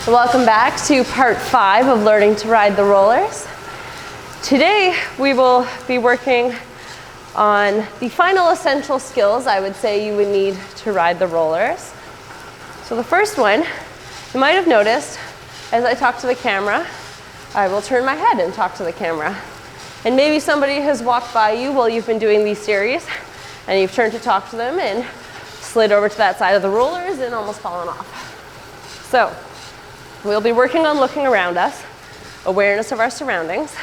Welcome back to part 5 of learning to ride the rollers. Today we will be working on the final essential skills I would say you would need to ride the rollers. So the first one, you might have noticed as I talk to the camera, I will turn my head and talk to the camera. And maybe somebody has walked by you while you've been doing these series and you've turned to talk to them and slid over to that side of the rollers and almost fallen off. So we'll be working on looking around us, awareness of our surroundings,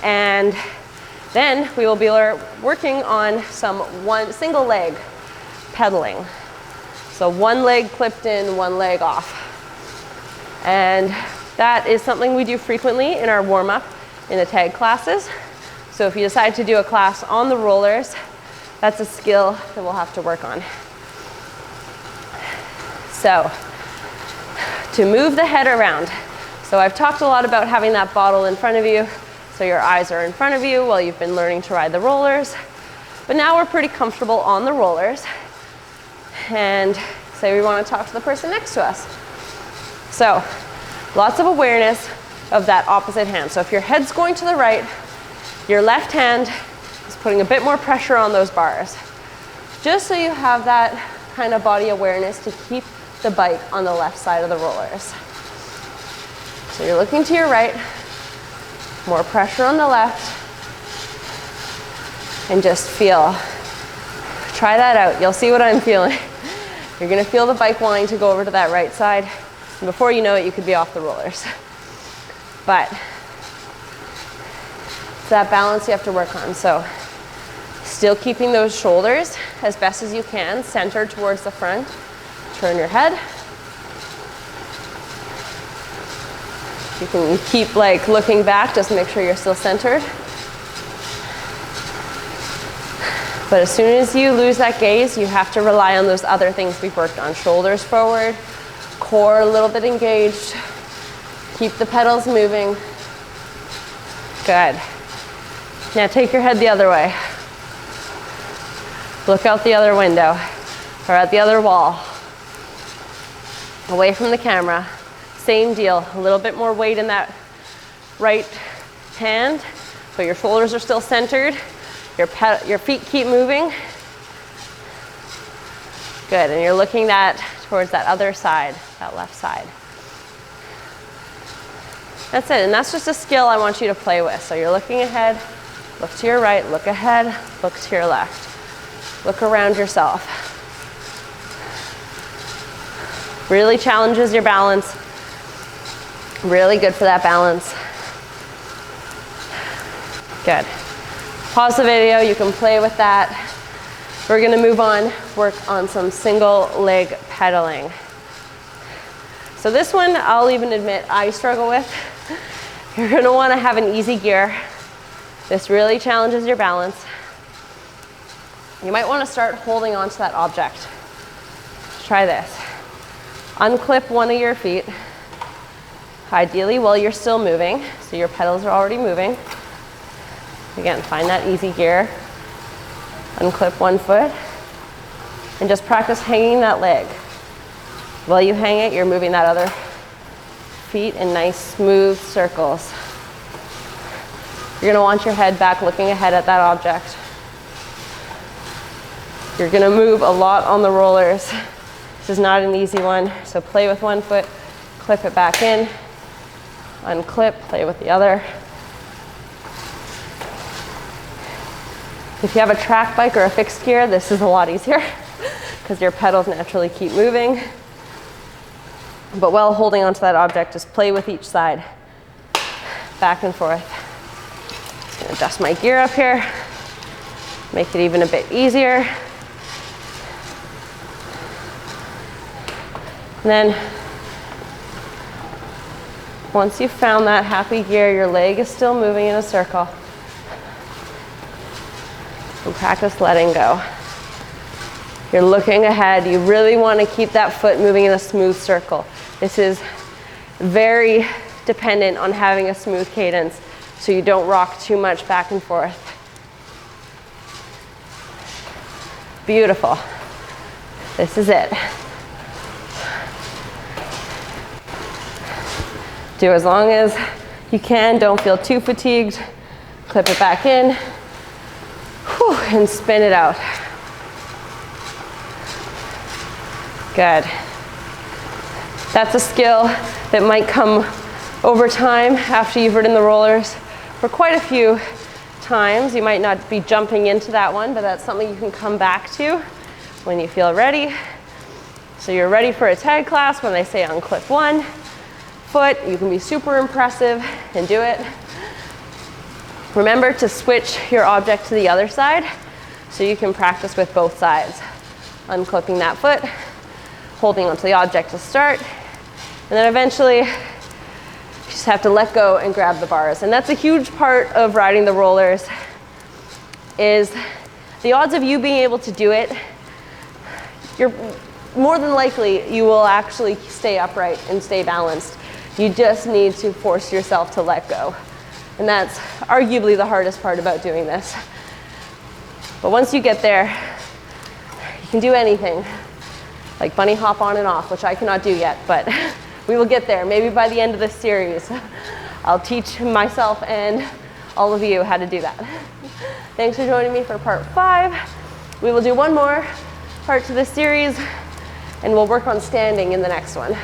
and then we will be working on some single leg pedaling. So one leg clipped in, one leg off. And that is something we do frequently in our warm-up in the tag classes. So if you decide to do a class on the rollers, that's a skill that we'll have to work on. So to move the head around. So I've talked a lot about having that bottle in front of you, so your eyes are in front of you while you've been learning to ride the rollers. But now we're pretty comfortable on the rollers. And say we want to talk to the person next to us. So lots of awareness of that opposite hand. So if your head's going to the right, your left hand is putting a bit more pressure on those bars. Just so you have that kind of body awareness to keep the bike on the left side of the rollers. So you're looking to your right, more pressure on the left, and just feel. Try that out. You'll see what I'm feeling. You're going to feel the bike wanting to go over to that right side, and before you know it, you could be off the rollers. But it's that balance you have to work on. So still keeping those shoulders as best as you can, centered towards the front. Turn your head. You can keep looking back, just make sure you're still centered. But as soon as you lose that gaze, you have to rely on those other things we've worked on. Shoulders forward, core a little bit engaged. Keep the pedals moving. Good. Now take your head the other way. Look out the other window or at the other wall. Away from the camera. Same deal, a little bit more weight in that right hand, but your shoulders are still centered. Your feet keep moving. Good, and you're looking towards that other side, that left side. That's it, and that's just a skill I want you to play with. So you're looking ahead, look to your right, look ahead, look to your left. Look around yourself. Really challenges your balance. Really good for that balance. Good. Pause the video, you can play with that. We're gonna move on, work on some single leg pedaling. So this one, I'll even admit I struggle with. You're gonna wanna have an easy gear. This really challenges your balance. You might wanna start holding onto that object. Try this. Unclip one of your feet, ideally while you're still moving, so your pedals are already moving. Again, find that easy gear. Unclip one foot, and just practice hanging that leg. While you hang it, you're moving that other feet in nice, smooth circles. You're gonna want your head back, looking ahead at that object. You're gonna move a lot on the rollers. This is not an easy one, so play with one foot, clip it back in, unclip, play with the other. If you have a track bike or a fixed gear, this is a lot easier because your pedals naturally keep moving. But while holding onto that object, just play with each side, back and forth. Just gonna adjust my gear up here, make it even a bit easier. And then once you've found that happy gear, your leg is still moving in a circle. And practice letting go. You're looking ahead. You really want to keep that foot moving in a smooth circle. This is very dependent on having a smooth cadence so you don't rock too much back and forth. Beautiful. This is it. Do as long as you can. Don't feel too fatigued. Clip it back in. Whew, and spin it out. Good. That's a skill that might come over time after you've ridden the rollers for quite a few times. You might not be jumping into that one, but that's something you can come back to when you feel ready. So you're ready for a tag class when they say unclip one foot. You can be super impressive and do it. Remember to switch your object to the other side so you can practice with both sides. Unclipping that foot, holding onto the object to start, and then eventually you just have to let go and grab the bars. And that's a huge part of riding the rollers, is the odds of you being able to do it, you're more than likely you will actually stay upright and stay balanced. You just need to force yourself to let go. And that's arguably the hardest part about doing this. But once you get there, you can do anything, like bunny hop on and off, which I cannot do yet, but we will get there. Maybe by the end of this series, I'll teach myself and all of you how to do that. Thanks for joining me for part 5. We will do one more part to this series, and we'll work on standing in the next one.